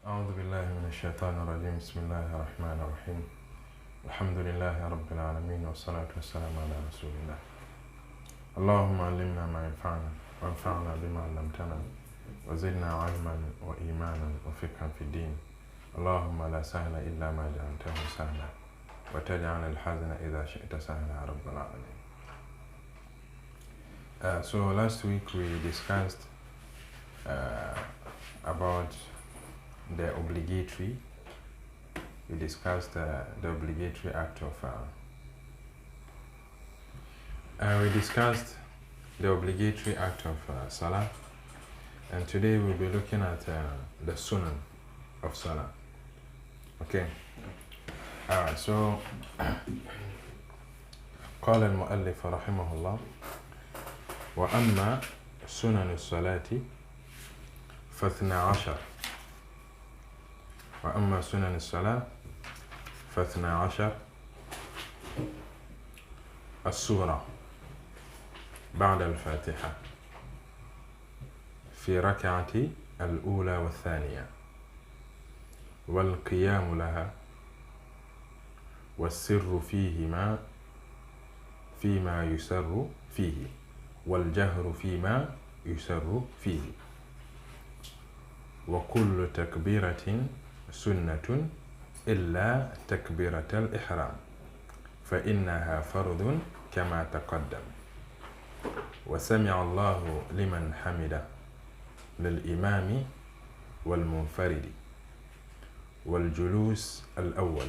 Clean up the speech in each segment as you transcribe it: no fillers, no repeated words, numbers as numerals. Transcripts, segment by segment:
أعوذ بالله من الشيطان الرجيم بسم الله الرحمن الرحيم الحمد لله رب العالمين والصلاة والسلام على رسول الله اللهم علمنا ما ينفعنا وانفعنا بما علمتنا وزدنا علما وإيمانا وفقها في الدين اللهم لا سهل إلا ما جعلته سهلا وتجعل الحزن إذا شئت سهلا رب العالمين. So last week we discussed about the obligatory. We discussed the obligatory act of. We discussed the obligatory act of Salat, and today we'll be looking at the Sunnah of Salat. Okay. Alright. So قال المؤلف رحمه الله وأما سنن الصلاة فاثنى عشر وأما سنن الصلاة فاثنى عشر السورة بعد الفاتحة في ركعة الأولى والثانية والقيام لها والسر فيما يسر فيه والجهر فيما يسر فيه وكل تكبيرة سنة إلا تكبيرة الإحرام فإنها فرض كما تقدم وسمع الله لمن حمده للإمام والمنفرد والجلوس الأول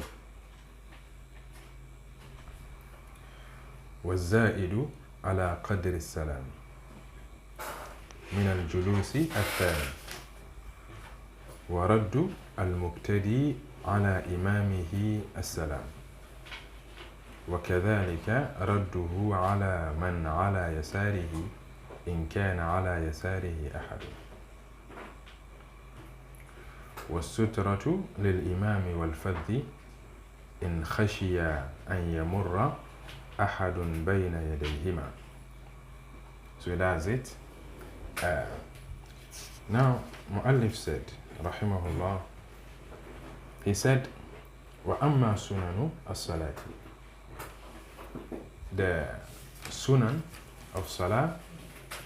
والزائد على قدر السلام من الجلوس الثاني ورد المبتدي على إمامه السلام وكذلك رده على من على يساره إن كان على يساره أحد والسترة للإمام والفذ إن خشي أن يمر أحد بين يديهما. So that's it. Now Mu'allif said rahimahullah, he said وَأَمَّا سُنَنُ الصَّلَاةِ, the sunan of salah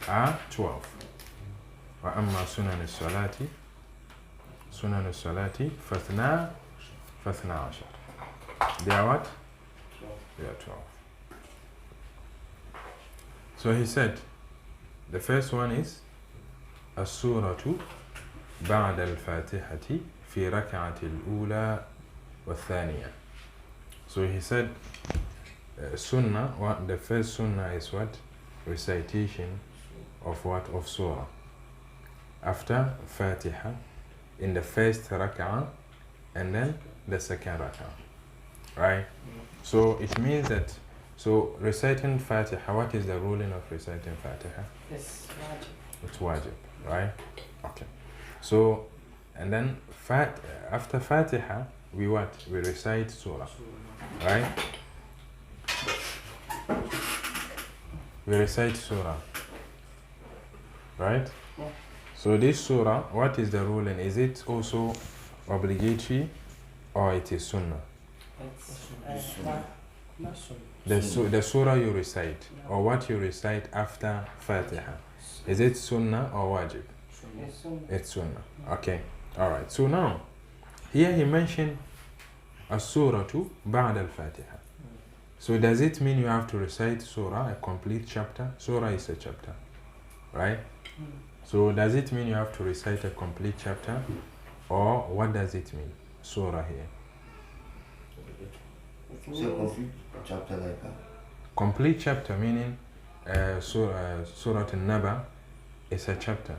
are 12. وَأَمَّا سُنَنُ الصَّلَاةِ سُنَنُ الصَّلَاةِ فَاثْنَى عَشَرَ. They are what? They are 12. So he said the first one is السورة بعد الفاتحة في ركعة الأولى والثانية. So he said Sunnah, the first Sunnah is what? Recitation of what? Of Surah. After Fatiha in the first rak'ah and then the second rak'ah. Right? So it means that, so reciting Fatiha, what is the ruling of reciting Fatiha? It's wajib. It's wajib, right? Okay. So, and then after Fatiha, we what? We recite Surah, right? We recite Surah, right? Yeah. So this Surah, what is the ruling? Is it also obligatory or it is Sunnah? It's not sunnah. The Surah you recite, or what you recite after Fatiha, is it Sunnah or Wajib? It's sunnah. It's Sunnah. Okay. Alright. So now, here he mentioned As-Suratu Ba'da al-Fatiha. So does it mean you have to recite Surah, a complete chapter? Surah is a chapter, right? So does it mean you have to recite a complete chapter? Or what does it mean, Surah here? So complete chapter like that? Complete chapter meaning Surah An-Naba is a chapter,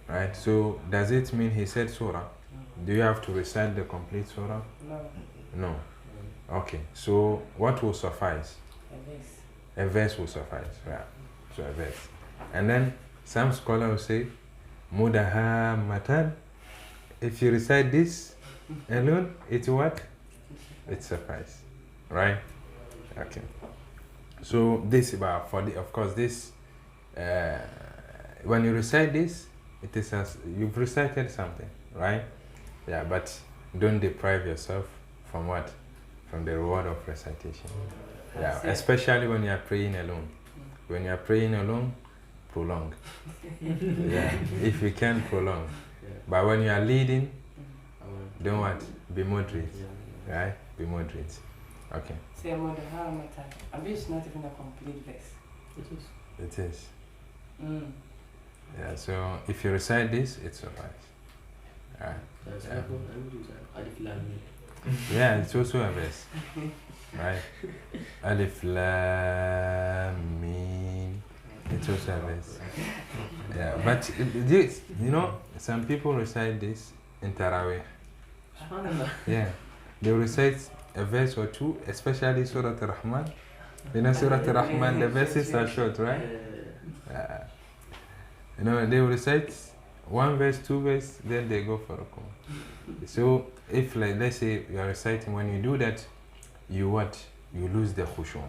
right? So does it mean he said Surah? Do you have to recite the complete Surah? No. No. Okay. So what will suffice? A verse will suffice. Yeah. So a verse. And then some scholars will say Mudahammatan. If you recite this alone, it's what? It suffice. Right? Okay. So this, of course, this, when you recite this, it is as you've recited something, right? Yeah, but don't deprive yourself from what? From the reward of recitation. Yeah, especially when you are praying alone. When you are praying alone, prolong. Yeah, if you can prolong. But when you are leading, don't what? Be moderate. Right? Be moderate. Okay. Say more than how much time? I mean, it's not even a complete verse. It is. Mm. Yeah, so if you recite this, it suffices. Yeah, it's also a verse. Right? Alif Lam Mim. It's also a verse. Yeah, but this, you know, some people recite this in Taraweeh. Yeah, they recite a verse or two, especially Surah Al-Rahman. You know, Surah Al-Rahman, the verses are short, right? You know, they will recite one verse, two verse, then they go for a call. So, if like, let's say you are reciting, when you do that, you what? You lose the khushu',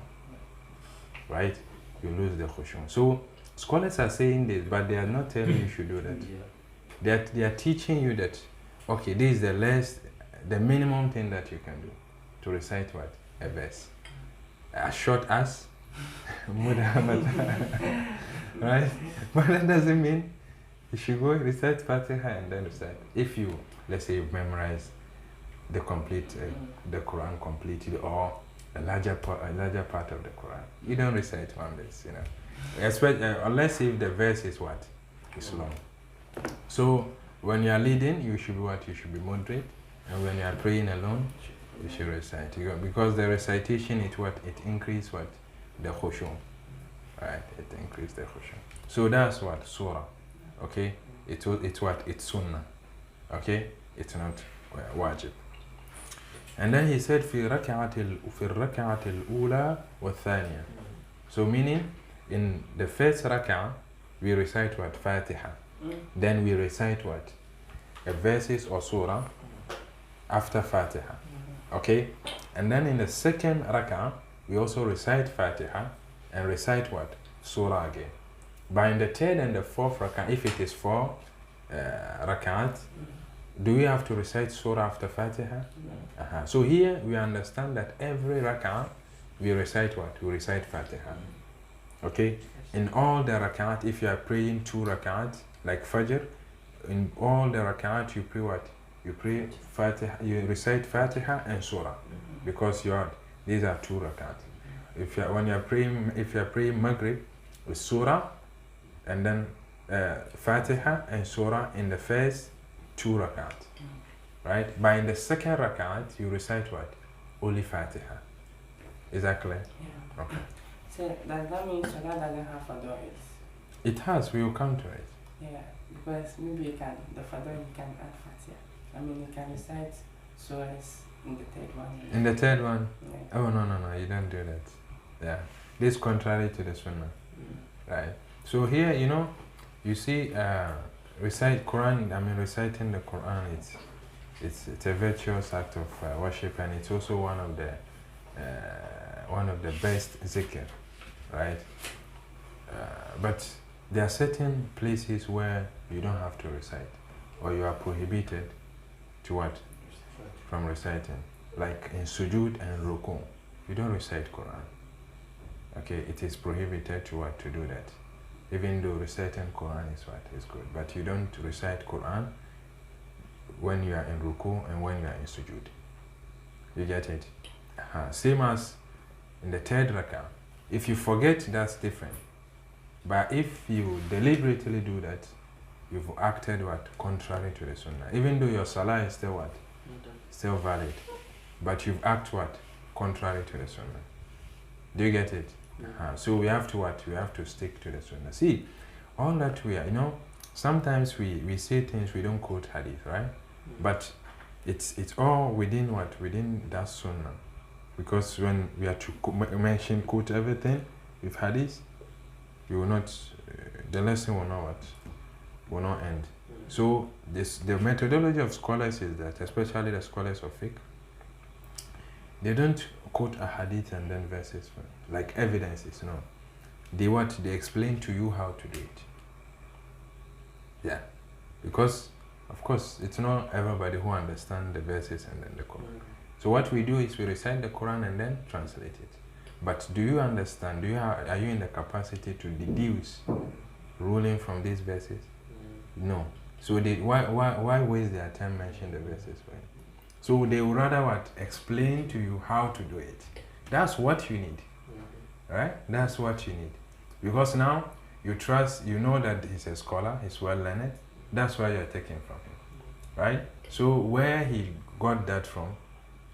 right? You lose the khushu'. So, scholars are saying this, but they are not telling you should do that. They are teaching you that, okay, this is the less, the minimum thing that you can do to recite what? A verse. As short as right? But that doesn't mean you should go recite Fatiha and then recite. If you, let's say, you've memorized the complete, the Quran completely, or a larger part of the Quran, you don't recite one verse, you know. Especially, unless if the verse is what? It's long. So when you are leading, you should be what? You should be moderate. And when you are praying alone, you should recite. Because the recitation, it what? It increases what? The khushu'. Right? It increases the khushu'. So that's what? Surah. Okay? It's what? It's Sunnah. Okay? It's not wajib. And then he said, في الركعة الأولى والثانية. So meaning, in the first rak'ah, we recite what? Fatiha. Then we recite what? A verses or surah after Fatiha. Okay? And then in the second rak'ah, we also recite Fatiha and recite what? Surah again. But in the third and the fourth rak'ah, if it is 4 rak'at, do we have to recite surah after Fatiha? So here we understand that every rak'ah, we recite what? We recite Fatiha. Okay? In all the rak'at, if you are praying 2 rak'at, like Fajr, in all the rak'at you pray what? You pray Fatiha, you recite Fatiha and Surah, because these are 2 rak'at. When you are praying Maghrib, with Surah, and then Fatiha and Surah in the first 2 rak'at, right? But in the second rak'at, you recite what? Only Fatiha. Is that clear? Yeah. Okay. So does that mean Salat doesn't have fadails? It has. We will come to it. Yeah, because maybe the fadail you can add Fatiha. I mean, you can recite surahs in the third one. In the third one? Yeah. Oh, no, you don't do that. Yeah. This is contrary to the Sunnah. Right. So here, you know, you see, reciting the Quran, it's a virtuous act of worship, and it's also one of the best zikr, right? But there are certain places where you don't have to recite, or you are prohibited to what? From reciting. Like in sujood and ruku, you don't recite Quran. Okay, it is prohibited to what? To do that. Even though reciting Quran is good, but you don't recite Quran when you are in ruku and when you are in sujood. You get it? Same as in the third rak'ah. If you forget, that's different. But if you deliberately do that, you've acted what? Contrary to the Sunnah. Even though your salah is still what? Still valid. But you've acted what? Contrary to the Sunnah. Do you get it? So we have to what? We have to stick to the Sunnah. See, all that we are, you know, sometimes we say things, we don't quote hadith, right? But it's all within what? Within that Sunnah. Because when we are to quote everything with hadith, you will not, the lesson will not what? Will not end. So the methodology of scholars is that, especially the scholars of fiqh, they don't quote a hadith and then verses like evidences, no. They explain to you how to do it. Yeah. Because Of course, it's not everybody who understands the verses and then the Quran. So what we do is we recite the Quran and then translate it. But do you understand? Are you in the capacity to deduce ruling from these verses? No. So why waste their time mentioning the verses for you? So they would rather what? Explain to you how to do it. That's what you need. Right? That's what you need. Because now you trust, you know that he's a scholar, he's well learned. That's why you're taking from him. Right? So where he got that from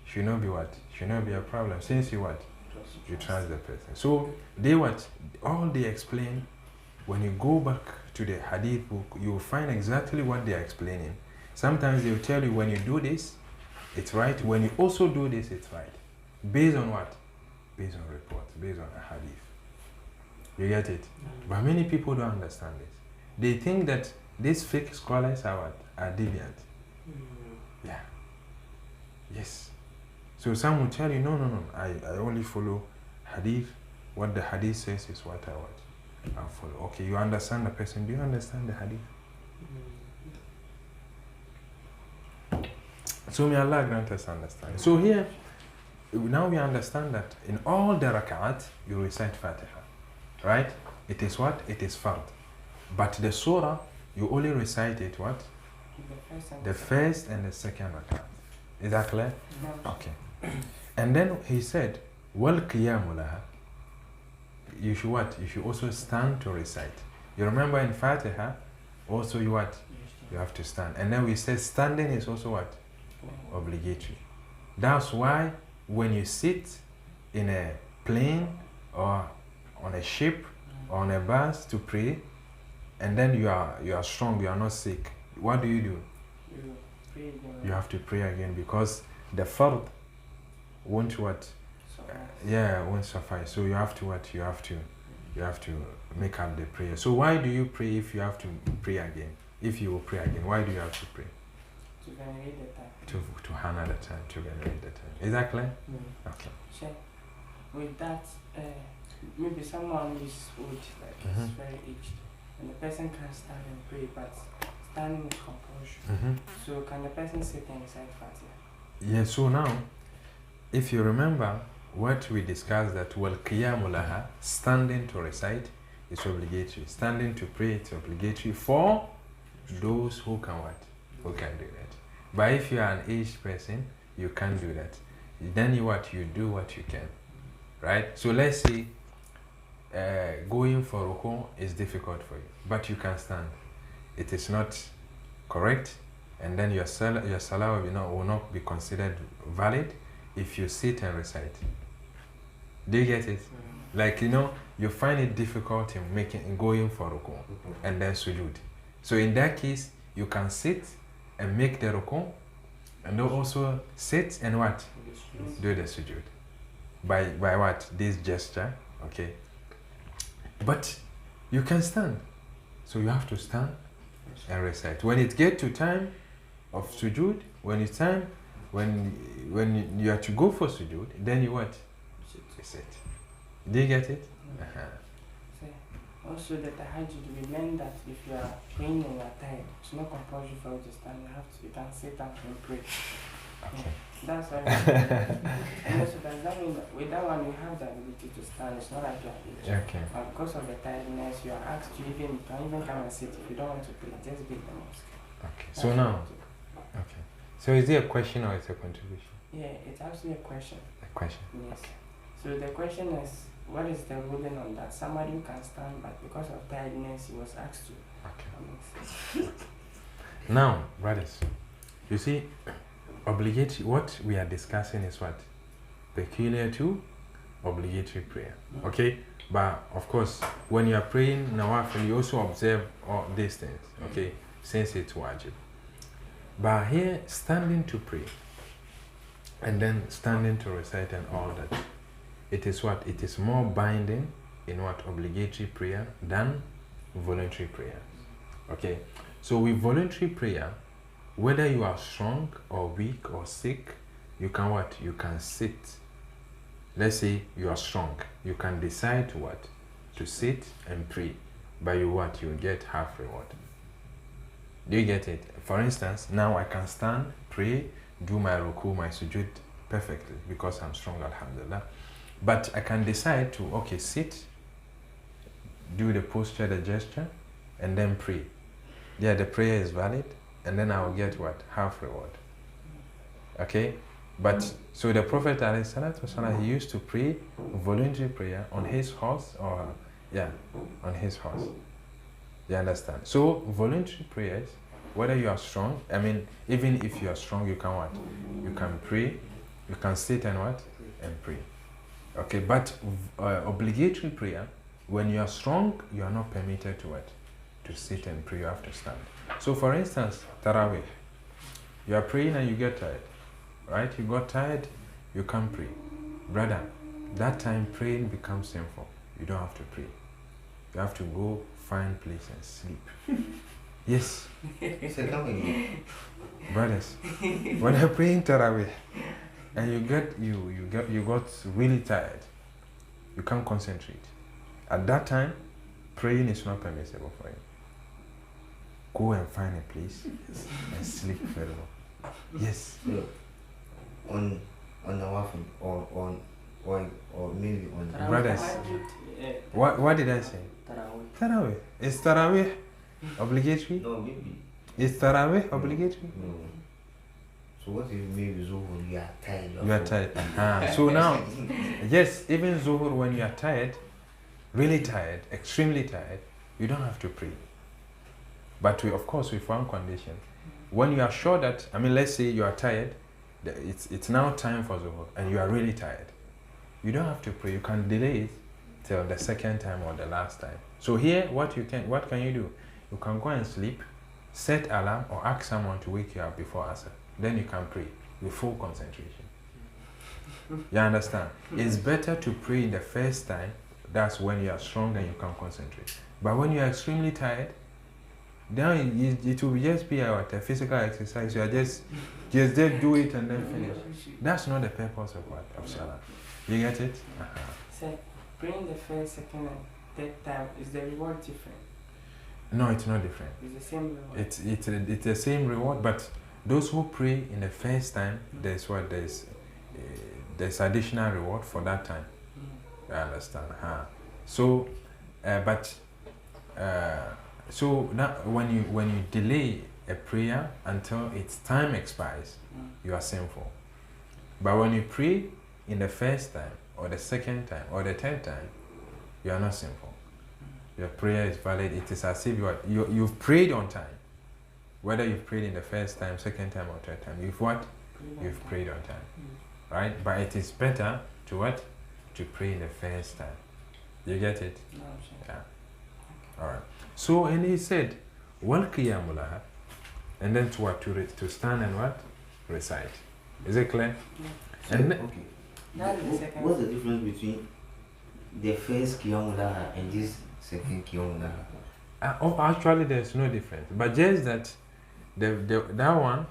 should not be what? Should not be a problem. Since you what? You trust the person. So they what? All they explain, when you go back to the hadith book, you will find exactly what they are explaining. Sometimes they will tell you when you do this, it's right. When you also do this, it's right. Based on what? Based on reports, based on a hadith. You get it? But many people don't understand this. They think that these fake scholars are what? Are deviant. Yeah. Yes. So some will tell you, no, I only follow hadith. What the hadith says is what I follow. Okay, you understand the person. Do you understand the hadith? So may Allah grant us understanding. So here, now we understand that in all the rak'at, you recite Fatiha. Right? It is what? It is fard. But the surah, you only recite it what? The first and the second rak'at. Is that clear? No. Okay. And then he said, wal qiyamu laha. You should what? You should also stand to recite. You remember in Fatiha, also you what? You have to stand. And then we said standing is also what? Obligatory. That's why when you sit in a plane or on a ship or on a bus to pray, and then you are strong, you are not sick, what do? You pray again. You have to pray again because the fard won't what? Won't suffice. So you have to what? You have to make up the prayer. So why do you pray if you have to pray again? If you will pray again, why do you have to pray? To generate the time. To honor the time, to generate the time. Is that clear? Okay. Sure. With that, maybe someone is old, like is very aged, and the person can't stand and pray, but standing is compulsory. So can the person sit and recite Fatiha? Yeah, so now, if you remember what we discussed, that wal qiyamu laha, standing to recite is obligatory. Standing to pray is obligatory for those who can what? Who can do that. But if you are an aged person, you can't do that. Then you do what you can. Right? So let's say going for ruku is difficult for you, but you can stand. It is not correct, and then your salah will not be considered valid if you sit and recite. Do you get it? Like, you find it difficult in going for ruku and then sujood. So in that case, you can sit and make the ruku, and then also sit and what? Do the sujood. By what? This gesture, okay? But you can stand. So you have to stand and recite. When it gets to time of sujood, when you have to go for sujood, then you what? You sit. Do you get it? So also the tahajjud, we learn that if you are praying and you are tired, it's not compulsory for you to stand. You can sit down and pray. Okay. That's why. And also does that mean that with that one you have the ability to stand? It's not like you are aged. Okay. And because of the tiredness, you are asked to you can even come and sit. If you don't want to pray, just be in the mosque. Okay. So now, okay. So is it a question or it's a contribution? Yeah, it's actually a question. A question. Yes. So the question is, what is the ruling on that? Somebody who can stand, but because of tiredness, he was asked to. Okay. Now, brothers, you see, obligatory. What we are discussing is what? Peculiar to obligatory prayer. Okay? But of course, when you are praying nawafil, you also observe all these things. Okay? Since it's wajib. But here, standing to pray, and then standing to recite and all that, it is what? It is more binding in what? Obligatory prayer than voluntary prayer. Okay? So with voluntary prayer, whether you are strong or weak or sick, you can what? You can sit. Let's say you are strong. You can decide to what? To sit and pray. But you what? You get half reward. Do you get it? For instance, now I can stand, pray, do my ruku, my sujud perfectly because I'm strong, alhamdulillah. But I can decide to, okay, sit, do the posture, the gesture, and then pray. Yeah, the prayer is valid, and then I will get what? Half reward. Okay? But, so the Prophet ﷺ, he used to pray voluntary prayer on his horse, or, yeah, on his horse. You understand? So, voluntary prayers, whether you are strong, I mean, even if you are strong, you can what? You can pray, you can sit and what? And pray. Okay, but obligatory prayer, when you are strong, you are not permitted to what? To sit and pray, you have to stand. So for instance, Tarawih, you are praying and you get tired, right? You got tired, you can't pray. Brother, that time praying becomes sinful. You don't have to pray. You have to go find place and sleep. Yes. Brothers, when you're praying Tarawih and you got really tired, you can't concentrate. At that time, praying is not permissible for you. Go and find a place and sleep very well. Yes. So, on the waffle or maybe on the Brothers, what did I say? Tarawih. Is Tarawih obligatory? No, maybe. Is Tarawih obligatory? No. So what if maybe Zuhur, you are tired? You are tired. So now, yes, even Zuhur, when you are tired, really tired, extremely tired, you don't have to pray. But of course, with one condition. When you are sure that, I mean, let's say you are tired, it's now time for Zuhur, and you are really tired. You don't have to pray. You can delay it till the second time or the last time. So here, what can you do? You can go and sleep, set alarm, or ask someone to wake you up before Asr. Then you can pray with full concentration. You understand? It's better to pray in the first time. That's when you are strong and you can concentrate. But when you are extremely tired, then it will just be a physical exercise. You are just do it and then finish. That's not the purpose of what? Of Salah. You get it? So, praying the first, second, and third time, is the reward different? No, it's not different. It's the same reward? It's the same reward, but those who pray in the first time, there's additional reward for that time. I understand. So, so now when you delay a prayer until its time expires, you are sinful. But when you pray in the first time, or the second time, or the third time, you are not sinful. Your prayer is valid. It is as if you've prayed on time. Whether you've prayed in the first time, second time, or third time, you've what? You've prayed on time. Right? But it is better to what? To pray in the first time. You get it? No, I'm sure. Yeah. Alright. So, and he said, wal qiyamu laha, and then to what? To stand and what? Recite. Is it clear? Yeah. So, And okay. That is the second. What's the difference between the first Qiyam Laha and this second Qiyam Laha? Actually, there's no difference. But just that that one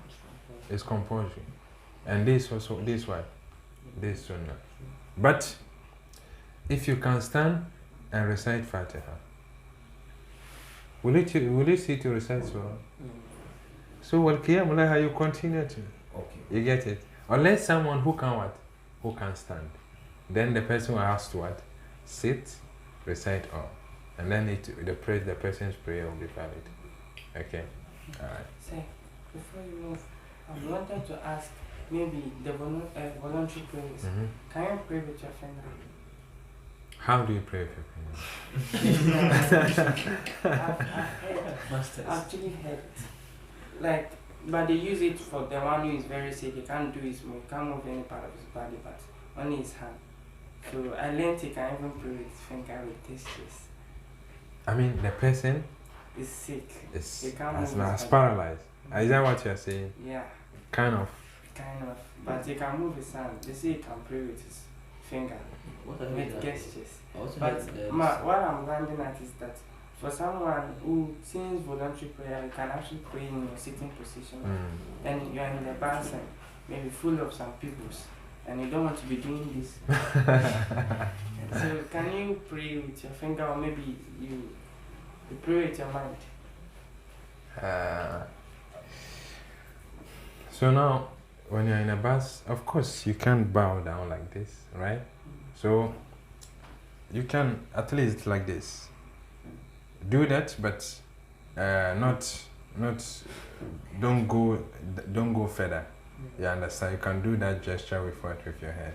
is compulsory. And this also, this one, this Sunnah. But if you can stand and recite Fatiha, will you see to recite Surah? So, wal qiyam laha, you continue to. Okay. You get it? Unless someone who can what? Who can stand. Then the person will have to what? Sit, recite all. And then the person's prayer will be valid. Okay? Alright. Say, before you move, I wanted to ask, maybe the voluntary prayers, can you pray with your finger? How do you pray with your I've actually heard, like, but they use it for the one who is very sick. He can't do his move, can't move any part of his body, but only his hand. So I learned he can even pray with his finger with this chest. I mean, the person Is sick. He is can't move his body. paralyzed. Is that what you're saying? Yeah, Kind of. but he can move his hand. They say he can pray with his finger, What I with mean, gestures. I also But heard that what I'm landing at is that for someone who, since voluntary prayer, you can actually pray in your sitting position, and you're in the basin, maybe full of some peoples, and you don't want to be doing this. So can you pray with your finger, or maybe you pray with your mind? So now, when you're in a bus, of course, you can't bow down like this, right? So you can at least like this. Do that, but not don't go further. You understand? You can do that gesture with what with your head.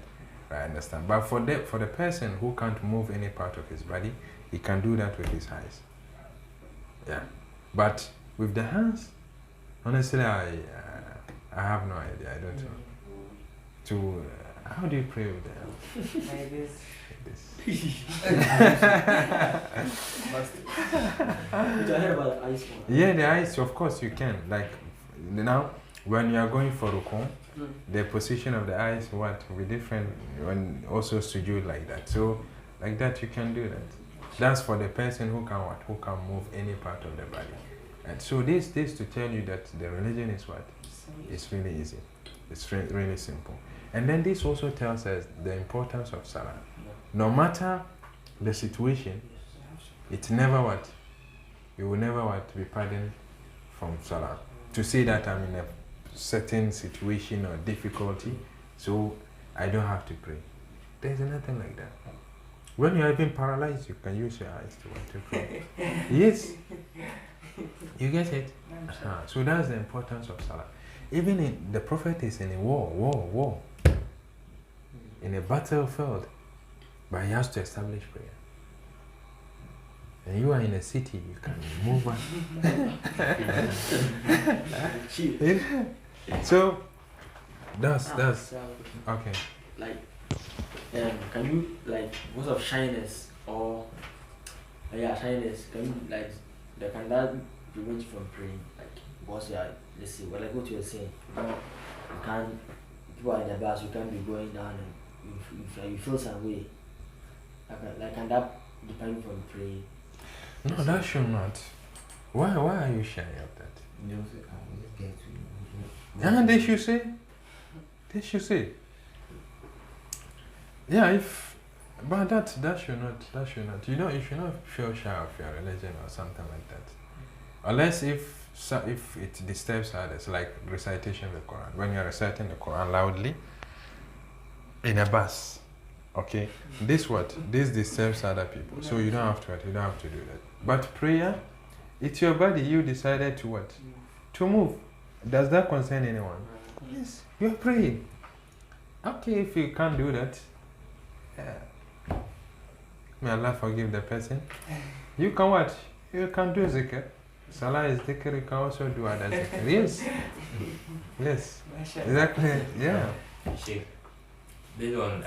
I understand. But for the person who can't move any part of his body, he can do that with his eyes. Yeah. But with the hands, honestly, I have no idea. I don't know. How do you pray with the hands? Like this. I heard about the eyes one. Yeah, the eyes, of course you can. Like now, when you are going for ruku, the position of the eyes will be different when also sujood like that. So like that you can do that. That's for the person who can move any part of the body. And so this to tell you that the religion is what? It's really easy. It's really simple. And then this also tells us the importance of Salah. No matter the situation, it's never what? You will never be pardoned from Salah. To say that I'm in a certain situation or difficulty, so I don't have to pray. There's nothing like that. When you're even paralyzed, you can use your eyes to pray. Yes. You get it? So that's the importance of Salah. Even the Prophet is in a war. In a battlefield. But he has to establish prayer. And you are in a city, you can move on. So that's okay. Like, can you like because of shyness or shyness? Can you can that prevent you from praying? Like, because let's see, like what you were saying, you can't. People are in the bus, you can't be going down, and you feel some way. Like, can that deprive you from praying? No, that should not. Why are you shy of that? They should say. They should say. Yeah, but that should not. You should not feel shy of your religion or something like that. Unless if it disturbs others, like recitation of the Quran. When you're reciting the Quran loudly in a bus, okay, this disturbs other people. So you don't have to do that. But prayer, it's your body. You decided to what? To move. Does that concern anyone? Yes, you're praying. Okay, if you can't do that, may Allah forgive the person. You can what? You can do zikr. Salah is zikr, you can also do other zikr. Yes. Yes. Exactly. Yeah. Sheikh, based on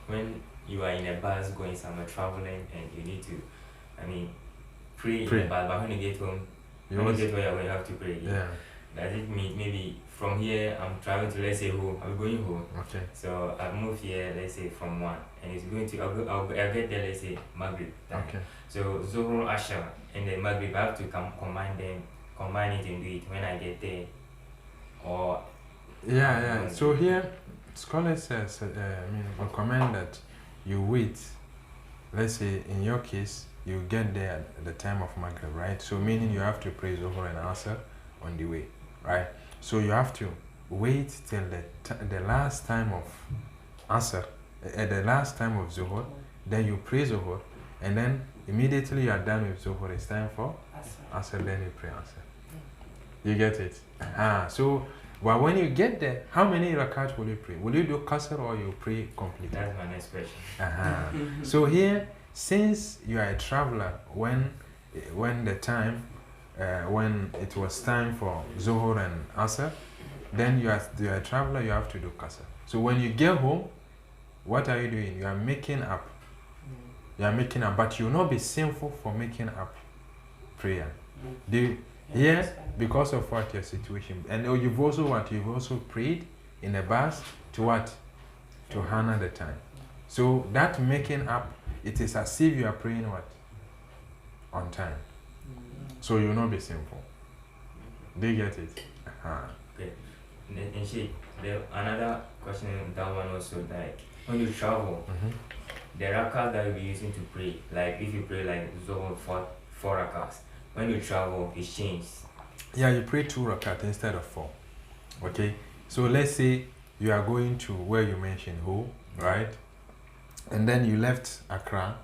when you are in a bus going somewhere traveling and you need to, pray. In a bus, but when you get home, you have to pray. Yeah. Does it mean maybe from here I'm traveling to, let's say, home, I'm going home. Okay. So I've moved here, let's say from 1, and it's going to, I'll get there, let's say, Maghrib time. Okay. So Zuhr, Asha, and then Maghrib, I have to combine it and do it when I get there. Or yeah. So here, scholars says, recommend that you wait. Let's say in your case, you get there at the time of Maghrib, right? So meaning you have to pray Zuhr and Asr on the way, right? So you have to wait till the last time of Asr, the last time of Zuhr, then you pray Zuhr, and then immediately you are done with Zuhr, it's time for Asr, then you pray Asr. You get it? So, but when you get there, how many rakat will you pray? Will you do Qasr or you pray completely? that's my next question. So here, since you are a traveler, when the time, when it was time for Zuhr and Asr, then you are a traveler, you have to do Qasr. So when you get home, what are you doing? You are making up. You are making up, but you will not be sinful for making up prayer. Because of what your situation, and you've also prayed in a bus to what? To honor the time. So that making up, it is as if you are praying what? On time. So you will not be sinful. Do you get it? Okay. And Sheikh, another question on that one also, like when you travel, the rakat that you'll be using to pray, like if you pray like Zuhr 4 rakats, when you travel, it changes. Yeah, you pray 2 rakat instead of 4. Okay? So let's say you are going to where you mentioned Ho, right? And then you left Accra,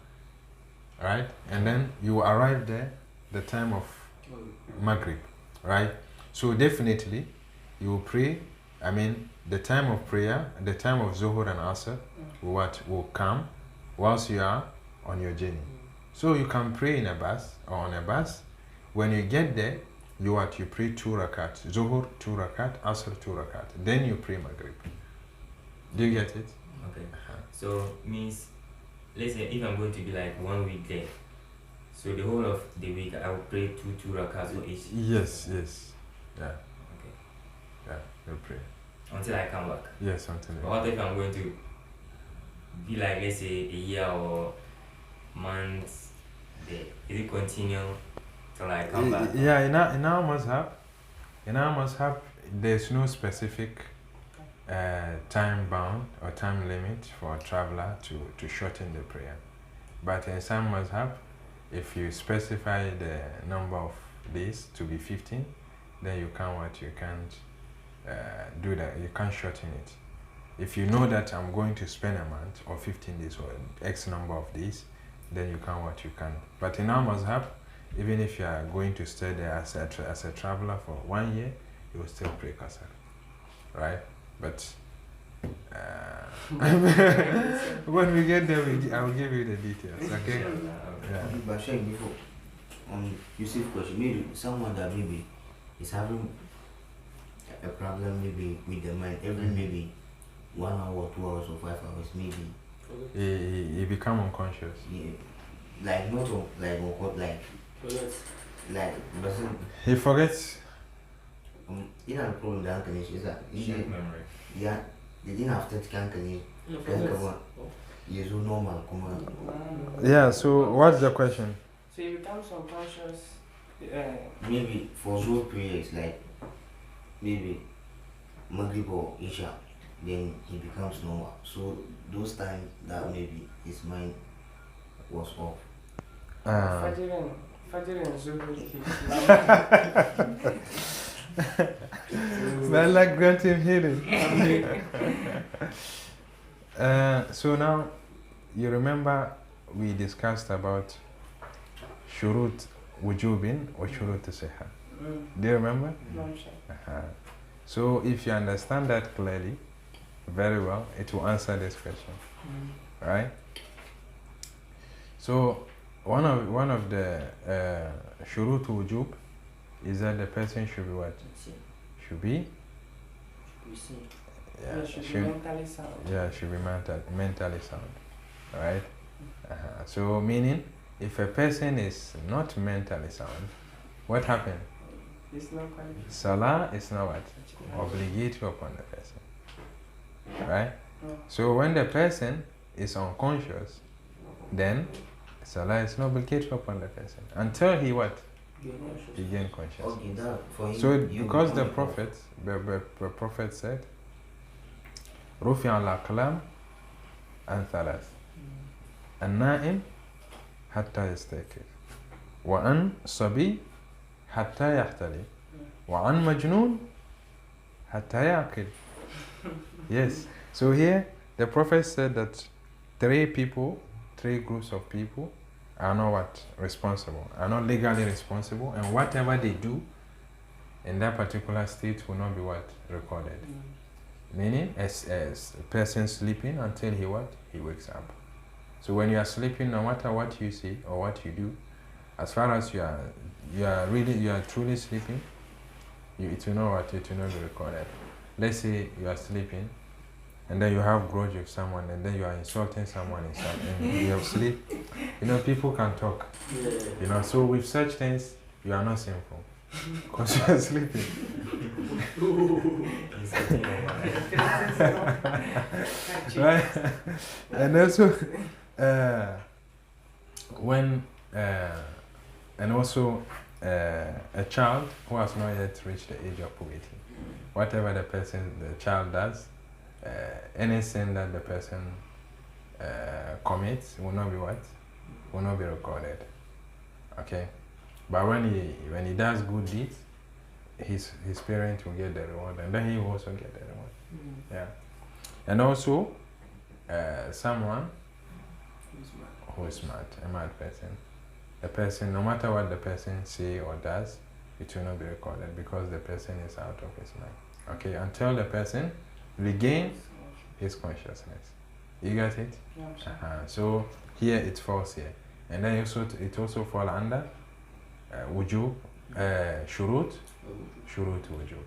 right? And then you arrived there the time of Maghrib, right? So definitely you will pray. I mean, the time of prayer, the time of Zuhur and Asr, will come whilst you are on your journey. So you can pray in a bus or on a bus. When you get there, you pray 2 rakat, Zuhur 2 rakat, Asr 2 rakat. Then you pray Maghrib. Do you get it? Okay. So means, let's say if I'm going to be like 1 week there, so the whole of the week I will pray 2 rakats for each. Yes. Yeah. Okay. Yeah, you'll pray. Until I come back. Yes, until. But what if I'm going to be like, let's say, a year or months there? Is it continue till I come back? Yeah, in our mazhab, there's no specific time bound or time limit for a traveler to shorten the prayer. But in some mazhab, if you specify the number of days to be 15, then you can't do that. You can't shorten it. If you know that I'm going to spend a month or 15 days or X number of days, then you can. But in our mazhab, even if you are going to stay there as a traveler for 1 year, you will still pray Qasr, right? But when we get there, I'll give you the details, okay? Yeah. But Sheikh, before you see question, maybe someone that maybe is having a problem maybe with the mind every maybe 1 hour, 2 hours or 5 hours maybe. He become unconscious. Yeah. Like not like he forgets. You know the problem that is that Memory. yeah, they didn't have to can you so normal come on. Yeah, so what's the question? So he becomes unconscious. Maybe for those periods like maybe Maghrib or Isha, then he becomes normal. So those times that maybe his mind was off. Fajr and Zuhur. Man, like grant him healing. So now, you remember we discussed about shurut wujubin or shurut siha. Do you remember? No, So if you understand that clearly, very well, it will answer this question, right? So one of the shurut wujub is that the person should be what? Should be? Yeah, should be mentally sound. Yeah, should be mentally sound, right? So meaning, if a person is not mentally sound, what happens? It's not qualified. Salah is not what? Obligatory upon the person, right? No. So when the person is unconscious, then Salah is not obligatory upon the person until he what? He gain consciousness. Okay, that for him. So because the prophet said, رفع الأقلام عن ثلاث النائم حتى يستيقظ وعن صبي حتى يحتلم وعن مجنون حتى يعقل. Yes. So here the prophet said that 3 groups of people are not what? Responsible, are not legally responsible, and whatever they do in that particular state will not be what? Recorded. Meaning, as a person sleeping until he wakes up. So when you are sleeping, no matter what you see or what you do, as far as you are truly sleeping, it will not be recorded. Let's say you are sleeping, and then you have grudge with someone, and then you are insulting someone and you have sleep. People can talk. So with such things, you are not sinful because you are sleeping. Right? And also, when and also a child who has not yet reached the age of puberty, whatever the child does, any sin that the person commits will not be what? Will not be recorded. Okay? But when he does good deeds, his parent will get the reward, and then he will also get the reward. Yeah. And also, someone who is smart, a mad person. A person, no matter what the person say or does, it will not be recorded because the person is out of his mind. Okay, until the person regains his consciousness. You got it? Yeah, So here it falls here, and then it also fall under wujub, shurut wujub.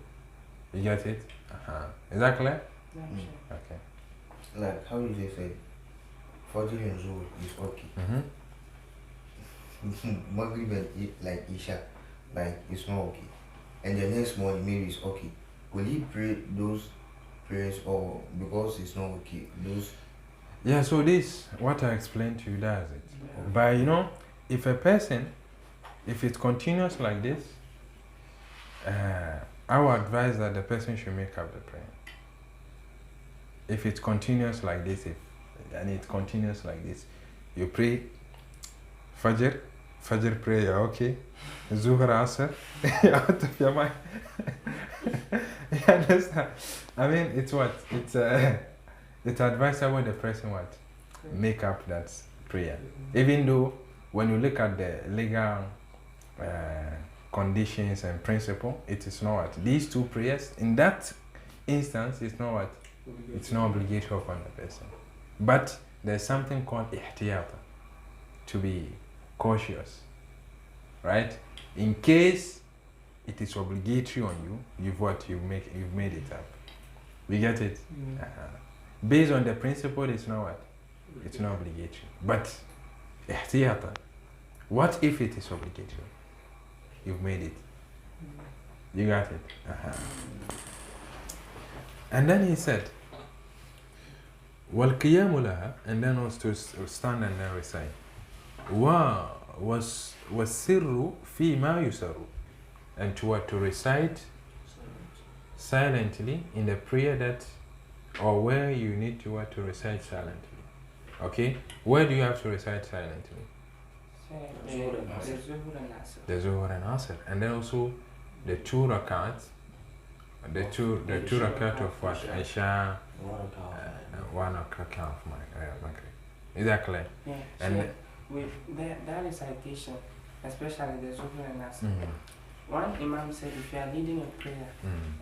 You get it? Is that clear? Yeah, sure. Okay. Like how you just said, Fajr and Zuhr is okay. Maghrib and like Isha, like it's not okay. And the next morning maybe it's okay. Will he pray those prayers or because it's not okay? Those Yeah, so this, what I explained to you, that's it. But you know, if a person, if it continues like this, I would advise that the person should make up the prayer. If it continues like this, you pray Fajr prayer, okay? Zuhr Asr, out of your mind. You understand? I mean, it's what? It's advisable the person what? Make up that prayer. Even though when you look at the legal conditions and principle, it is not what? These two prayers, in that instance, it's not what? It's not obligatory upon the person. But there's something called ihtiyat, to be cautious, right? In case it is obligatory on you, you've made it up. We get it? Based on the principle, it's not what? It's not obligatory. But ihtiyatan, what if it is obligatory? You've made it. You got it? And then he said, وَالْقِيَامُ لَهَا, and then was to stand and then recite. وَالسِّرُّ فِي مَا يُسَرُّ, and to recite silently in the prayer that, or where you need to recite silently. Okay? Where do you have to recite silently? The Zuhr and Asr. The Zuhr and Asr. And then also the two rakats, the two rakat of what? Isha, one rakat of Maghrib. Is that clear? Yeah. And So with that recitation, especially the Zuhr and Asr, one Imam said if you are leading a prayer,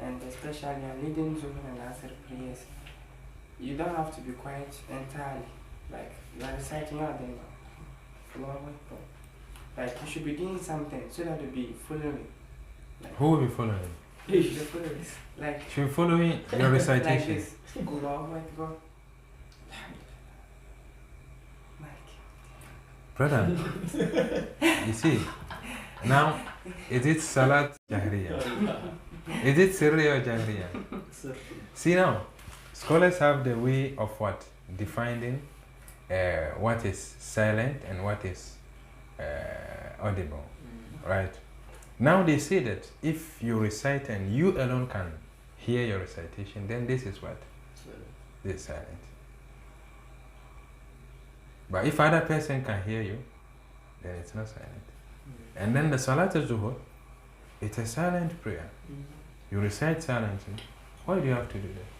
and especially you are leading Zuhr and Asr prayers, you don't have to be quiet entirely. Like you are reciting out there now. Like you should be doing something so that you'll be following. Like, who will be following? you should follow this. Like Should be following your recitation. like this. Allahu Akbar. Like Brother, you see, now, is it Salat Jahriya? Is it Sirri or Jahriya? See now, scholars have the way of what? Defining what is silent and what is audible, right? Now they say that if you recite and you alone can hear your recitation, then this is what? This is silent. But if other person can hear you, then it's not silent. And then the Salat al-Zuhur, it's a silent prayer. You recite silently. Why do you have to do that?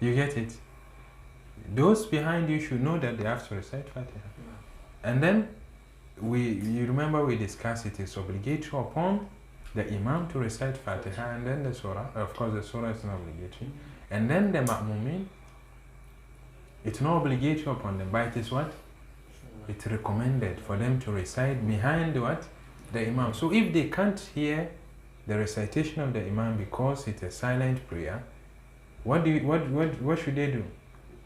You get it? Those behind you should know that they have to recite Fatiha. And then, you remember we discussed it is obligatory upon the Imam to recite Fatiha and then the Surah. Of course, the Surah is not obligatory. And then the Ma'mumin, it's not obligatory upon them, but it is what? It's recommended for them to recite behind what? The Imam. So if they can't hear the recitation of the Imam because it's a silent prayer, what should they do?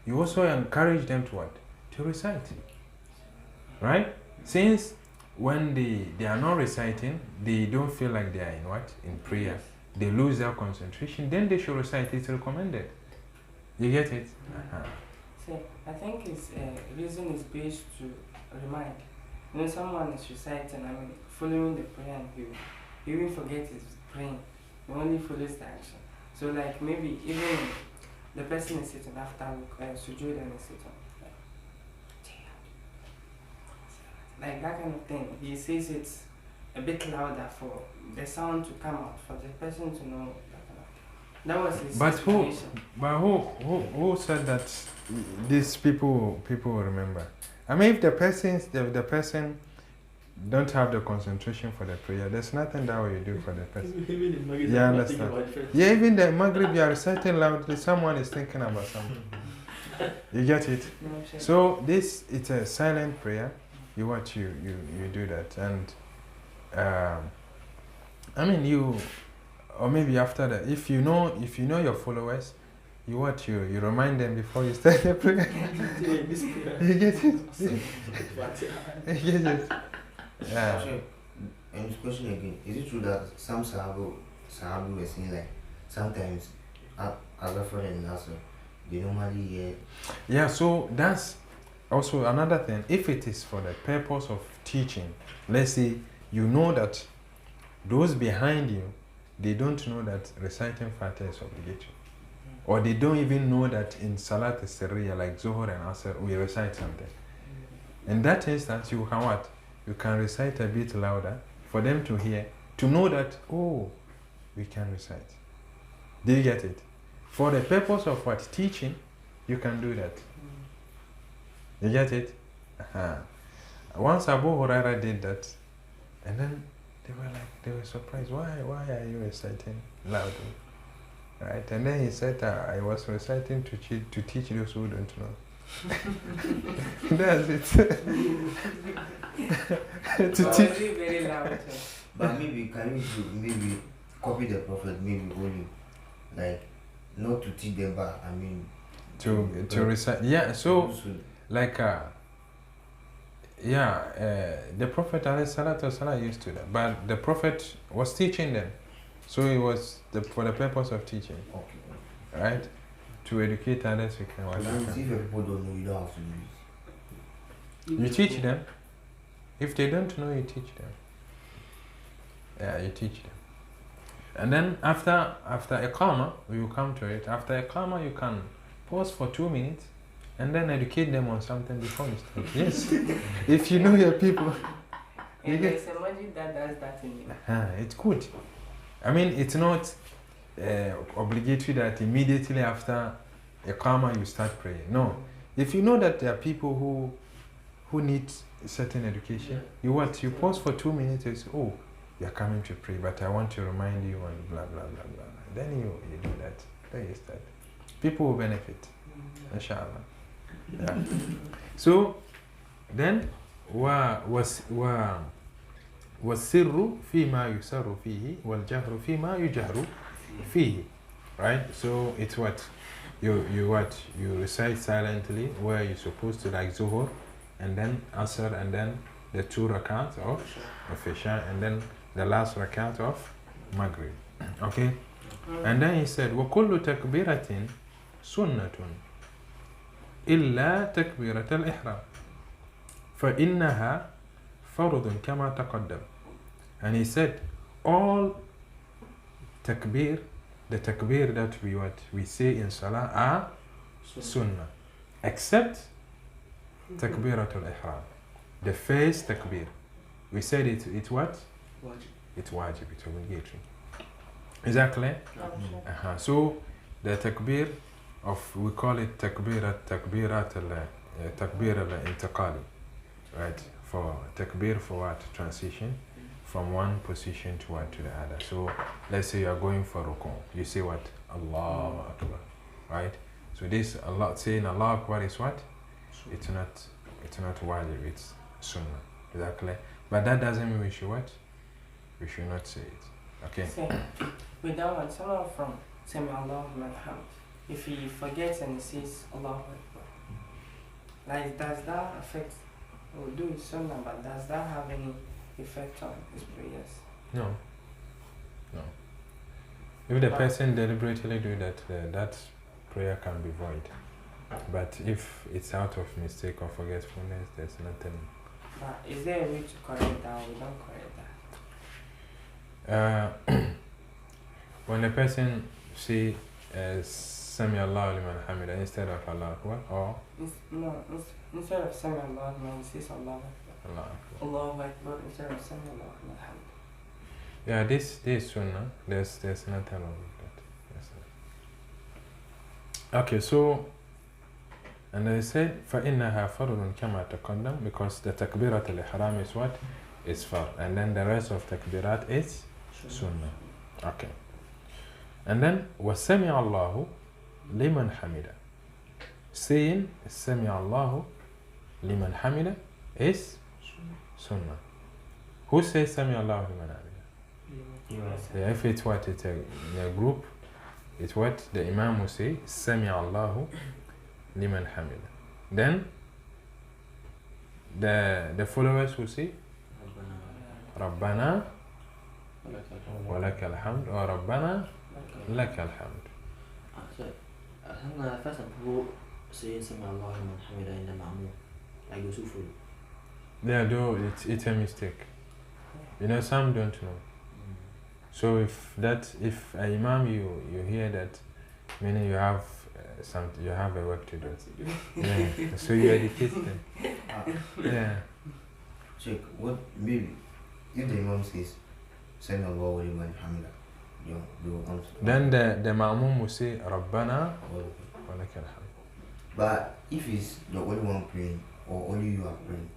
You also encourage them to what? To recite. Right? Since when they are not reciting, they don't feel like they are in what? In prayer. They lose their concentration, then they should recite. It's recommended. You get it? So I think its reason is based to remind. You know, someone is reciting, following the prayer, and he even forgets his praying. He only follows the action. So like maybe even the person is sitting after sujood and is sitting. Like that kind of thing. He says it a bit louder for the sound to come out, for the person to know that kind of thing. That was his explanation. Who said that these people will remember? I mean, if the person don't have the concentration for the prayer, there's nothing that you do for the person. Yeah, understand. Yeah, even the Maghrib, you are reciting loudly, someone is thinking about something. You get it? No, sure. So it's a silent prayer. You do that, and I mean or maybe after that, if you know your followers, you remind them before you start the prayer. You get it? You get it? Yeah. Actually, and this question again, is it true that some Sahabu were saying like sometimes Azafar and Nasr, they normally hear? Yeah, so that's also another thing. If it is for the purpose of teaching, let's say you know that those behind you, they don't know that reciting Fatiha is obligatory. Or they don't even know that in Salat al-Sirriya, like Zuhur and Asr, we recite something. In that instance, you can what? You can recite a bit louder for them to hear, to know that, oh, we can recite. Do you get it? For the purpose of what? Teaching, you can do that. You get it? Once Abu Huraira did that, and then they were surprised. Why are you reciting loudly? Right? And then he said, I was reciting to teach those who don't know. That's it. To teach. Very loud. But maybe can you copy the Prophet, maybe only like not to teach them, but I mean to recite. Yeah. So like the Prophet ﷺ used to that, but the Prophet was teaching them, so it was for the purpose of teaching. Okay. Right? To educate others, you can watch. If people don't know, you don't have to do it. You teach them. If they don't know, you teach them. Yeah, you teach them. And then after Iqama, we will come to it. After Iqama, you can pause for 2 minutes and then educate them on something before you start. Yes. If you know your people. And there's a magic that does that in you. It's good. I mean, it's not obligatory that immediately after Iqama you start praying. No. If you know that there are people who need certain education, you pause for 2 minutes and say, oh, you're coming to pray, but I want to remind you and blah, blah, blah, blah. Then you do that. Then you start. People will benefit. Inshallah. Yeah. So, then, والسر فيما يسر فيه والجهر فيما يجهر فيه. Right? So it's what? You recite silently where you're supposed to, like Zuhur, and then Asr, and then the 2 rakats of Isha, and then the last rakat of Maghrib. Okay? And then he said, وَكُلُّ تَكْبِيرَةٍ سُنَّةٌ إِلَّا تَكْبِيرَةَ الْإِحْرَامِ فَإِنَّهَا فَرْضٌ كَمَا تَقَدَّمَ. And he said, all takbir, the takbir that we say in Salah are sunnah, except takbiratul ihram. The first takbir, we said it's what? Wajib. It's wajib, it's obligatory. Is that clear? So the takbir we call it takbir al-intiqali, right? For takbir for what? Transition from one position to the other. So let's say you are going for ruku, you say what? Allahu Akbar, right? So this saying Allahu Akbar is what? It's not wajib, it's sunnah. Is that clear? But that doesn't mean we should what? We should not say it. Okay? So, with that one, someone from Sami Allahu liman hamd, if he forgets and he says Allahu Akbar, like does that affect, or do his sunnah, but does that have any effect on his prayers? No. If the person deliberately do that, that prayer can be void. But if it's out of mistake or forgetfulness, there's nothing. But is there a way to correct that, or we don't correct that? When the person say Sami Allahu liman hamida instead of Allah Akbar, or No, instead of Sami Allahu liman, he says Allahu Akbar. Allah Akbar. Allahu Akbar instead of Sami Allahu liman hamid. Yeah, this is Sunnah. There's nothing wrong with that. Yes, sir. Okay, so and I said فإنها فرض كما تقدم, because the takbirat al-ihram is what? Is fard, and then the rest of takbirat is Sunnah. Okay. And then وَسَمِعَ اللَّهُ لِمَنْ حَمِدَ. Saying سَمِعَ اللَّهُ لِمَنْ حَمِدَ is Sunnah. Who says سَمِعَ اللَّهُ لِمَنْ حَمِدَ? Yeah, if it's what it's in a group, it's what the Imam will say سَمِعَ اللَّهُ لِمَنْ حَمِدَ. Then the followers will say رَبَّنَا وَلَكَ الْحَمْدُ or رَبَّنَا لَكَ الْحَمْدُ. So, Alhamdulillah, first some people saying Sami Allahu liman hamida in the Ma'mum, like Yusuf. Yeah, though it's a mistake. You know, some don't know. So if an imam you hear that, meaning you have you have a work to do. Yeah. So you educate them. Yeah. Check what maybe if the Imam says Sami Allahu liman hamida, you answer. Then the ma'mum will say Rabbana wa lakal hamd. But if it's the only one praying or only you are praying,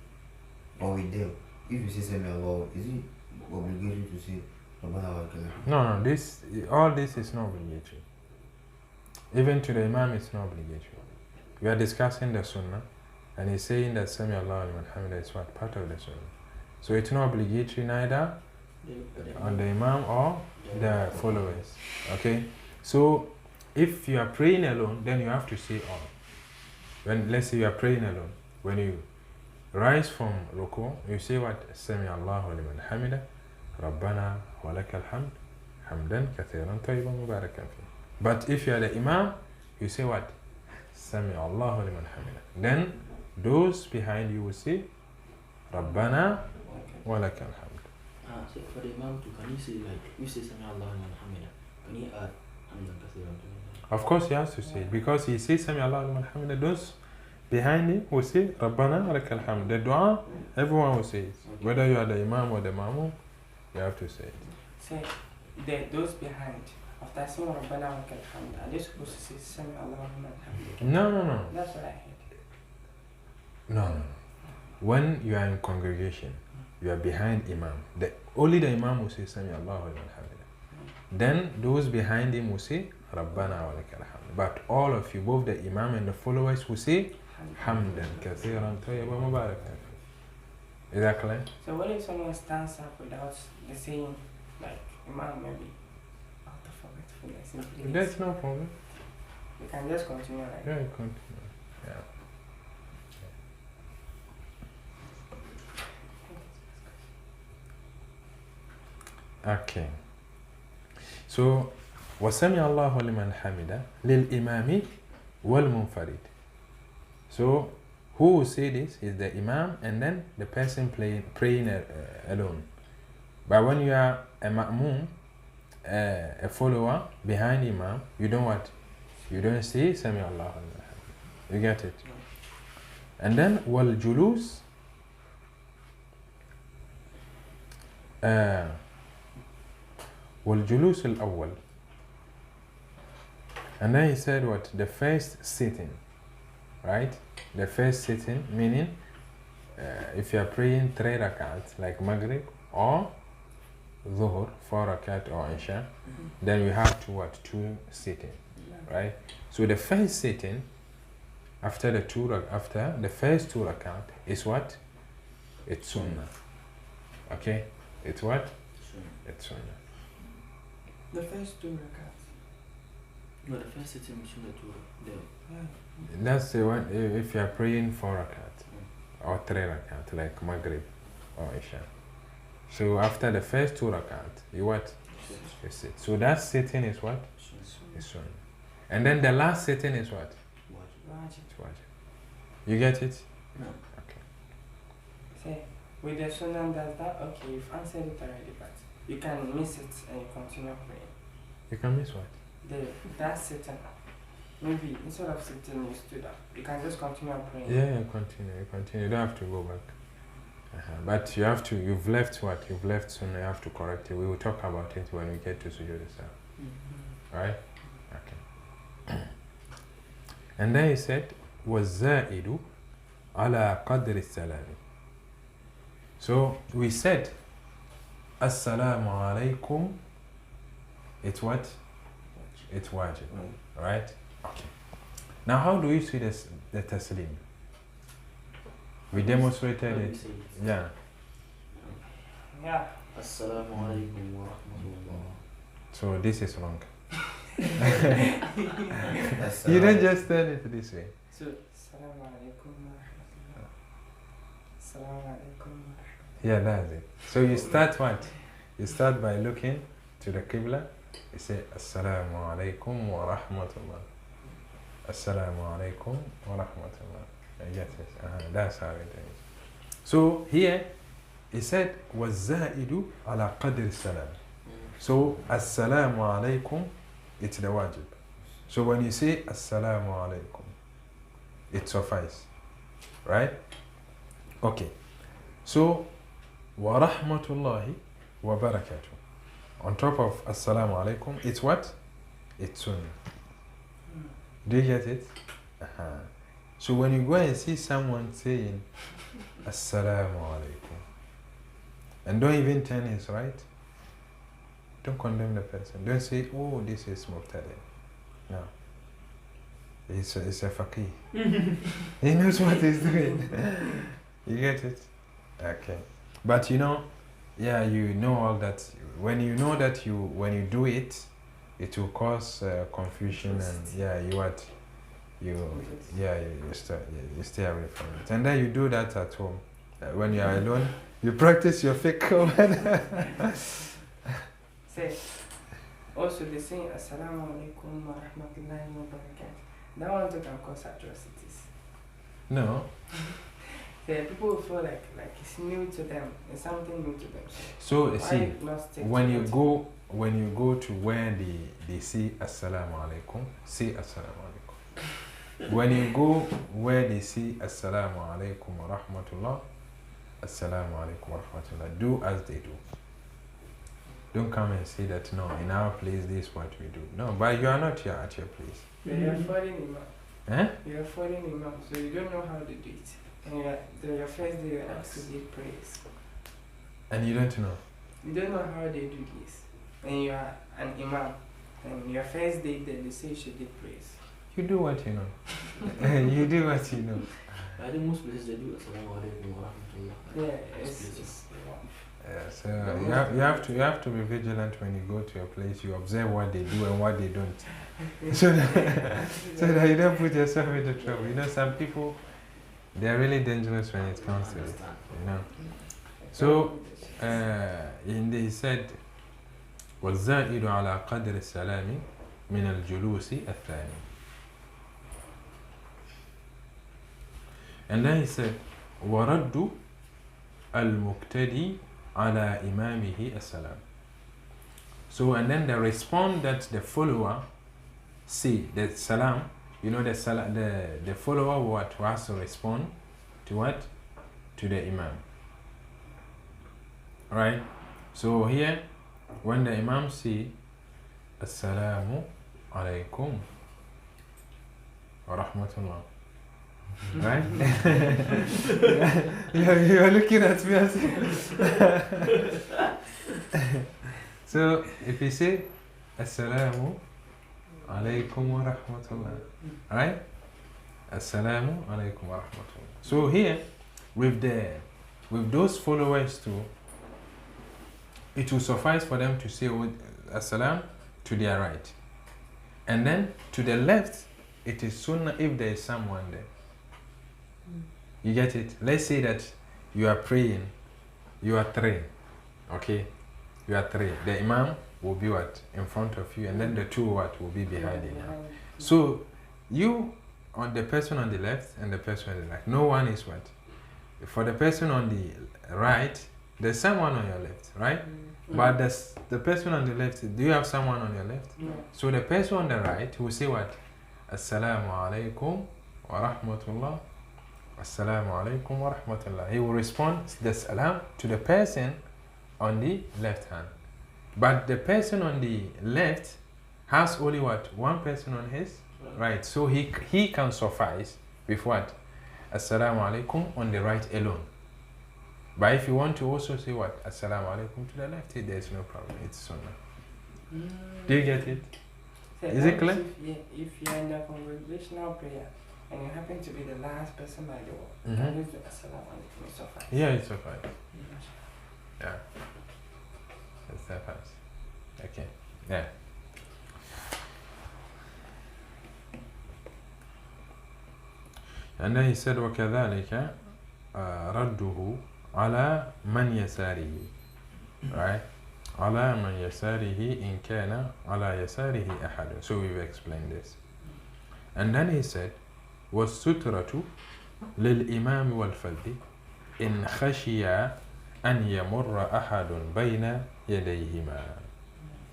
or with them, if you say Sami Allahu, is it obligatory to say Rabbana wa lakal hamd? No, all this is not obligatory. Even to the imam, it's not obligatory. We are discussing the Sunnah, and he's saying that Sami Allahu liman hamida is what? Part of the Sunnah. So it's not obligatory neither on the imam or the followers. Okay? So if you are praying alone, then you have to say all. Let's say you are praying alone. When you rise from ruku, you say what? Sami Allahu liman hamida, Rabbana wa lakal hamd, hamdan kathiran tayyiban mubarakan fi. But if you are the imam, you say what? Sami Allahu liman hamida. Then those behind you will say Rabbana wa lakal hamd. So for the Imam too, can you say like, you say Sami Allahu liman hamida, can you add hamdan kathiran? Of course he has to say it, because he says Sami Allahu liman hamida. Those behind him will say Rabbana wa lakal hamd. The dua, everyone will say it. Whether you are the imam or the ma'mum, you have to say it. Say those behind. After saying Rabbana wa lakal hamd, are they supposed to say Sami Allahu liman hamid? No. That's what I heard. No. When you are in congregation, you are behind imam. Only the imam will say Sami Allahu liman hamida. Then those behind him will say Rabbana wa lakal hamd. But all of you, both the imam and the followers, will say Hamdan kathiran tayyiban mubarakan. Is that clear? So what if someone stands up without the saying, like Imam maybe out of forgetfulness in place? That's no problem. You can just continue, right? Yeah, continue. Yeah. Okay. So, وَسَمِعَ اللَّهُ لِمَنْ حَمِدَ لِلْإِمَامِ وَالْمُنْفَرِدِ. So, who will say this is the imam and then the person praying alone. But when you are a ma'mum, a follower behind imam, you don't what? You don't say Sami Allahu liman hamida. You get it? And then وَالْجُلُوسِ وَالْجُلُوسُ الْأَوَّلِ. And then he said what? The first sitting. Right? The first sitting, meaning if you are praying 3 rakats like Maghrib or Dhuhr, 4 rakat or Isha, then you have to what? 2 sitting. Right? So the first sitting after the first 2 rakat is what? It's Sunnah. Okay? It's what? It's Sunnah. The first 2 rakats. No, the first sitting is Sunnah too. That's the one if you are praying 4 rakat or 3 rakat like Maghrib or Isha. So after the first 2 rakat, you what? You sit. So that sitting is what? Is Sunnah. And then the last sitting is what? Wajib. It's wajib. You get it? No. Okay. Say, with the Sunnah does that? Okay, you've answered it already, but you can miss it and you continue praying. You can miss what? That sitting. Maybe instead of sitting, you stood up. You can just continue praying. Yeah, continue. You don't have to go back. But you have to, you've left what? You've left Sunnah, you have to correct it. We will talk about it when we get to sujood sahwi. Right? Okay. And then he said, وَالزَّائِدُ عَلَى قَدْرِ السَّلَامِ. So we said, Assalamu alaikum. It's what? It's wajib. Right? Okay. Now how do we see this, the taslim? We demonstrated it. Yeah. Yeah. Assalamu alaikum wa rahmatullah. So this is wrong. That's, You don't just turn it this way. So, Assalamu alaikum wa rahmatullah. Assalamu alaikum wa rahmatullah. Yeah, that's it. So you start what? You start by looking to the Qibla. You say, Assalamu alaikum wa rahmatullah. Assalamu alaikum wa rahmatullah. Yes, yes. That's how it is. So here, he said, وَالزَّائِدُ عَلَى قَدْرِ السَّلَامِ. So, Assalamu alaikum, it's the wajib. So when you say Assalamu alaikum, it suffices. Right? Okay. So, wa rahmatullahi wa barakatuh. On top of Assalamu alaikum, it's what? It's Sunnah. Do you get it? So when you go and see someone saying Assalamu alaikum, and don't even turn his right, don't condemn the person. Don't say, oh, this is Muqtadi. No. It's a faqih. He knows what he's doing. You get it? Okay. But you know, yeah, you know all that. When you know that when you do it, it will cause confusion and yeah, you stay away from it. And then you do that at home. When you are alone, you practice your fiqh. Say, also they say Assalamu alaikum wa rahmatullahi wa barakatuh. That one too can cause atrocities. No. Yeah, people will feel like it's new to them. It's something new to them. So why see, not stick when to you it? go to where they say Assalamu alaikum, say Assalamu alaikum. When you go where they say Assalamu alaikum wa rahmatullah, Assalamu alaikum wa rahmatullah, do as they do. Don't come and say that no, in our place this is what we do. No, but you are not here at your place. You're a foreign imam. Eh? You're a foreign imam, so you don't know how to do it. And your first day you're asked to lead prayers. And you don't know. You don't know how they do this. And you are an imam. And your first day then they say you should lead prayers. You do what you know. You do what you know. I think most places they do Assalamu alaikum wa rahmatullah. Yeah, it's Yeah, so you have to be vigilant when you go to a place. You observe what they do and what they don't, so that you don't put yourself into trouble. You know, some people, they are really dangerous when it comes to it. You know. So he said, وَالزَّائِدُ عَلَى قَدْرِ السَّلَامِ مِنَ الْجُلُوسِ الثَّانِي. And then he said, وَرَدُّ الْمُقْتَدِي ala imamihi as-salam. So and then the response that the follower say, the salam, you know, the follower what has to respond to what? To the imam. Right? So here when the imam say Assalamu alaikum wa rahmatullah. Right? You are looking at me as so if you say Assalamu alaikum wa rahmatullah, right? Assalamu alaikum wa rahmatullah. So here with those followers too, it will suffice for them to say Assalam to their right. And then to the left, it is sunnah if there is someone there. You get it? Let's say that you are praying, you are three, okay? You are three. The imam will be what? In front of you, and then the two what will be behind you. So you on the person on the left and the person on the right. No one is what? For the person on the right, there's someone on your left, right? But the person on the left, do you have someone on your left? No. So the person on the right will say what? Assalamu alaikum wa rahmatullah Assalamu alaikum wa rahmatullah. He will respond the salam to the person on the left hand. But the person on the left has only what? One person on his right. So he can suffice with what? Assalamu alaikum on the right alone. But if you want to also say what? Assalamu alaikum to the left, there's no problem. It's sunnah. Do you get it? So Is it clear? If you're in a congregational prayer and you happen to be the last person by the wall, can you do Assalamu alaikum? It suffice. Yeah, it's suffice. Yeah. It suffice. Okay. Yeah. And then he said, وَكَذَلِكَ رَدُّهُ عَلَى مَنْ يَسَارِهِ. Right? عَلَى مَنْ يَسَارِهِ إِنْ كَانَ عَلَى يَسَارِهِ أَحَدٌ. So we've explained this. And then he said, وَالسُّتْرَةُ لِلْإِمَامِ وَالْفَرْدِ إِنْ خَشِيَ أَنْ يَمُرَّ أَحَدٌ بَيْنَ يَدَيْهِمَا.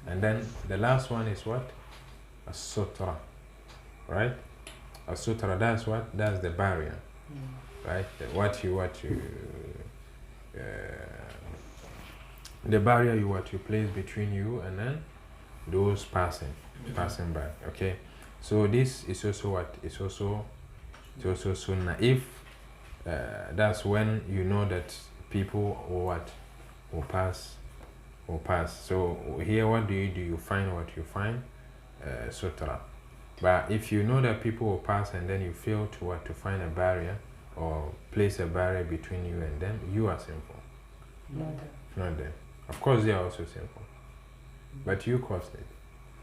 And then the last one is what? A-sutra. Right? A-sutra, that's what? That's the barrier. Right? The barrier you place between you and then those passing by. Okay? So this is also what? It's also sunnah. If that's when you know that people will pass. So here what do? You find what you find? Sutra. But if you know that people will pass and then you fail to find a barrier or place a barrier between you and them, you are sinful. Not them. Of course they are also sinful. But you caused it.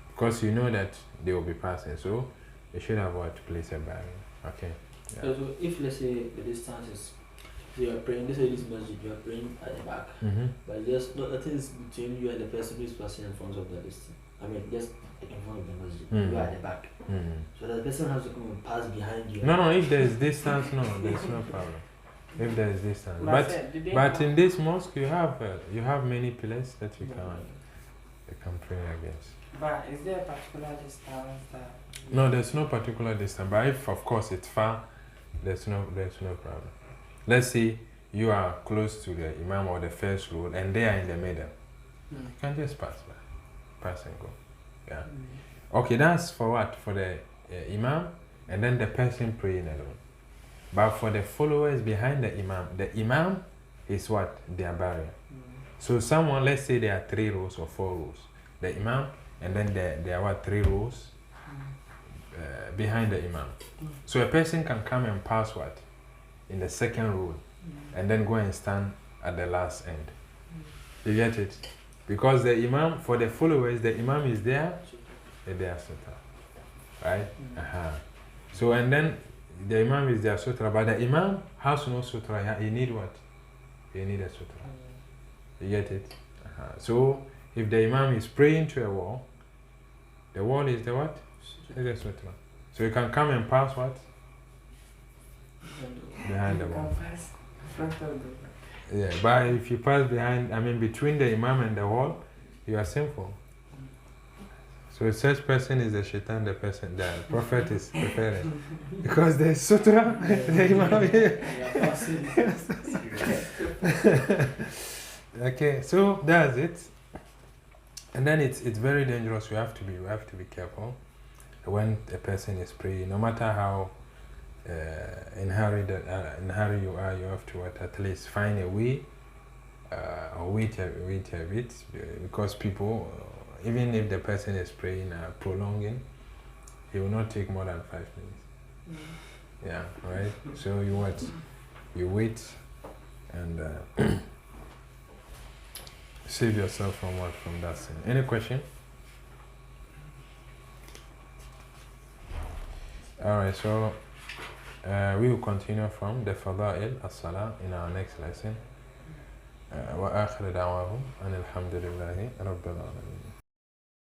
Because you know that they will be passing, so you should have place a barrier. Okay. Yeah. So if let's say the distance is, so you are praying, let's say this masjid, you are praying at the back, but just nothing is between you and the person who is passing in front of the distance. I mean, just in front of the masjid, you are at the back. So the person has to come and pass behind you. No, if there is distance, no, there's no problem. If there is distance. But in this mosque, you have many pillars that you can pray against. But is there a particular distance that? No, there's no particular distance. But if, of course, it's far, there's no problem. Let's say you are close to the imam or the first row, and they are in the middle. You can just pass and go. Yeah. Okay, that's for what? For the imam, and then the person praying alone. But for the followers behind the imam is what? Their barrier. So someone, let's say there are 3 rows or 4 rows. The imam, and then there are 3 rows behind the imam. So a person can come and pass what? In the second row, and then go and stand at the last end. You get it? Because the imam, for the followers, the imam is there, and they are sutra. Right? So, and then the imam is their sutra, but the imam has no sutra. He need what? He need a sutra. You get it? So, if the imam is praying to a wall, the wall is the what? Is the sutra. So you can come and pass what? Behind the wall. Yeah, but if you pass between the imam and the wall, you are sinful. So such person is the shaitan, the prophet is preparing. Because the sutra, the imam. Okay, so that's it. And then it's very dangerous. We have to be careful when a person is praying. No matter how in hurry you are, you have to at least find a way or wait a bit, because people, even if the person is praying prolonging, he will not take more than 5 minutes. Yeah, right. So you wait and save yourself from that sin. Any question? Alright, so we will continue from the Fada'il as-Salah in our next lesson. وآخر دعواهم أن الحمد لله رب العالمين.